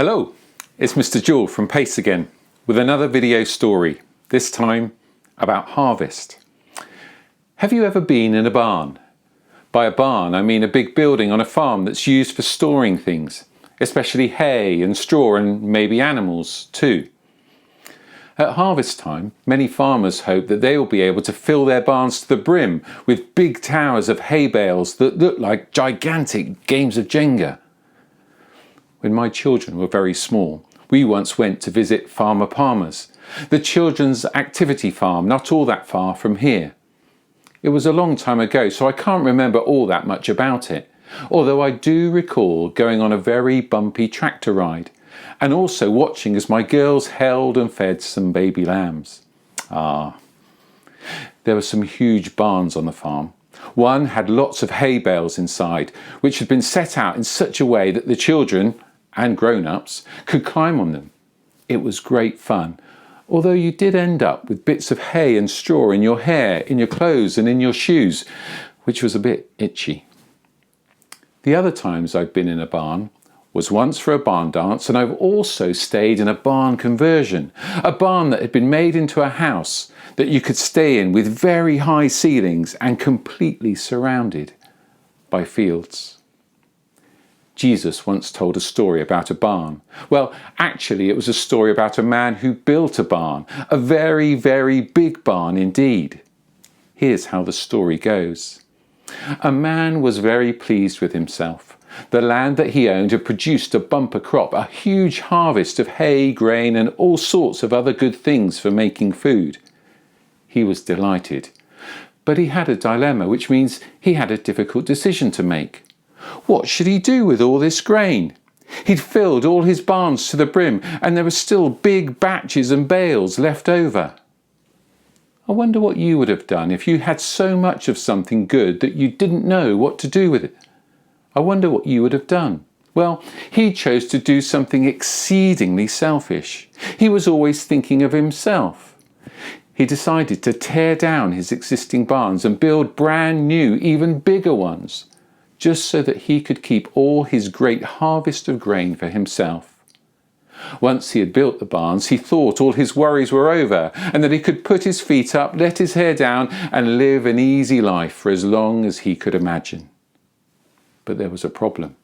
Hello, it's Mr. Jewell from Pace again with another video story, this time about harvest. Have you ever been in a barn? By a barn I mean a big building on a farm that's used for storing things, especially hay and straw and maybe animals too. At harvest time, many farmers hope that they will be able to fill their barns to the brim with big towers of hay bales that look like gigantic games of Jenga. When my children were very small, we once went to visit Farmer Palmer's, the children's activity farm not all that far from here. It was a long time ago, so I can't remember all that much about it, although I do recall going on a very bumpy tractor ride and also watching as my girls held and fed some baby lambs. There were some huge barns on the farm. One had lots of hay bales inside, which had been set out in such a way that the children and grown-ups could climb on them. It was great fun, although you did end up with bits of hay and straw in your hair, in your clothes and in your shoes, which was a bit itchy. The other times I've been in a barn was once for a barn dance, and I've also stayed in a barn conversion, a barn that had been made into a house that you could stay in with very high ceilings and completely surrounded by fields. Jesus once told a story about a barn. Well, actually it was a story about a man who built a barn, a very, very big barn indeed. Here's how the story goes. A man was very pleased with himself. The land that he owned had produced a bumper crop, a huge harvest of hay, grain and all sorts of other good things for making food. He was delighted. But he had a dilemma, which means he had a difficult decision to make. What should he do with all this grain? He'd filled all his barns to the brim and there were still big batches and bales left over. I wonder what you would have done if you had so much of something good that you didn't know what to do with it. I wonder what you would have done. Well, he chose to do something exceedingly selfish. He was always thinking of himself. He decided to tear down his existing barns and build brand new, even bigger ones, just so that he could keep all his great harvest of grain for himself. Once he had built the barns, he thought all his worries were over and that he could put his feet up, let his hair down and live an easy life for as long as he could imagine. But there was a problem.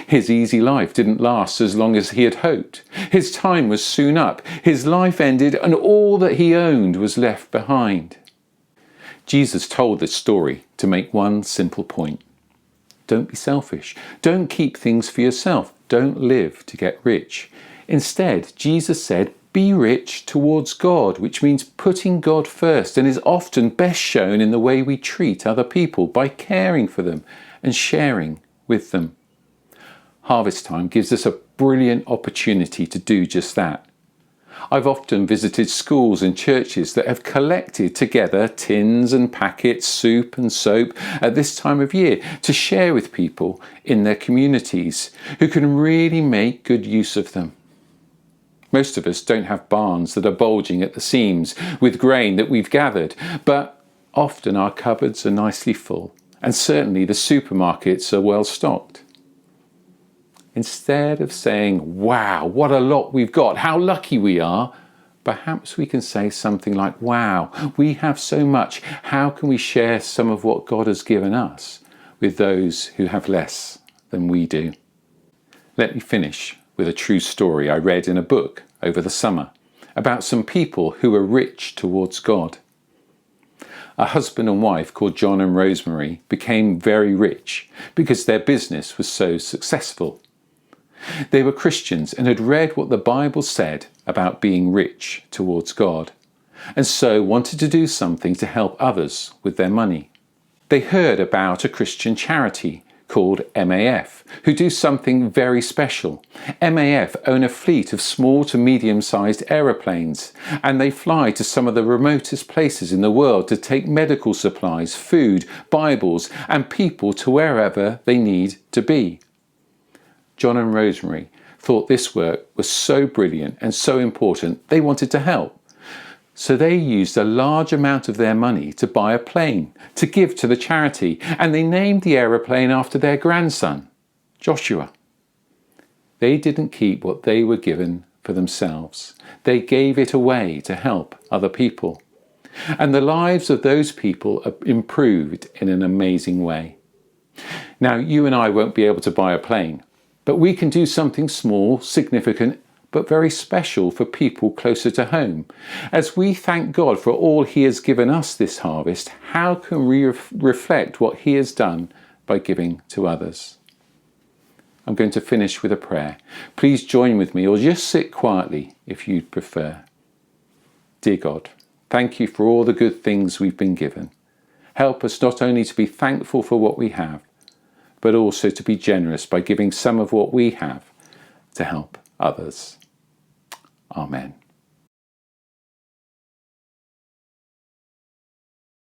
His easy life didn't last as long as he had hoped. His time was soon up. His life ended and all that he owned was left behind. Jesus told this story to make one simple point. Don't be selfish. Don't keep things for yourself. Don't live to get rich. Instead, Jesus said, be rich towards God, which means putting God first and is often best shown in the way we treat other people by caring for them and sharing with them. Harvest time gives us a brilliant opportunity to do just that. I've often visited schools and churches that have collected together tins and packets, soup and soap at this time of year to share with people in their communities who can really make good use of them. Most of us don't have barns that are bulging at the seams with grain that we've gathered, but often our cupboards are nicely full, and certainly the supermarkets are well stocked. Instead of saying, wow, what a lot we've got, how lucky we are, perhaps we can say something like, wow, we have so much, how can we share some of what God has given us with those who have less than we do? Let me finish with a true story I read in a book over the summer about some people who were rich towards God. A husband and wife called John and Rosemary became very rich because their business was so successful. They were Christians and had read what the Bible said about being rich towards God, and so wanted to do something to help others with their money. They heard about a Christian charity called MAF, who do something very special. MAF own a fleet of small to medium-sized aeroplanes, and they fly to some of the remotest places in the world to take medical supplies, food, Bibles, and people to wherever they need to be. John and Rosemary thought this work was so brilliant and so important they wanted to help. So they used a large amount of their money to buy a plane to give to the charity, and they named the aeroplane after their grandson, Joshua. They didn't keep what they were given for themselves. They gave it away to help other people. And the lives of those people are improved in an amazing way. Now, you and I won't be able to buy a plane, but we can do something small, significant, but very special for people closer to home. As we thank God for all He has given us this harvest, how can we reflect what He has done by giving to others? I'm going to finish with a prayer. Please join with me, or just sit quietly if you'd prefer. Dear God, thank you for all the good things we've been given. Help us not only to be thankful for what we have, but also to be generous by giving some of what we have to help others. Amen.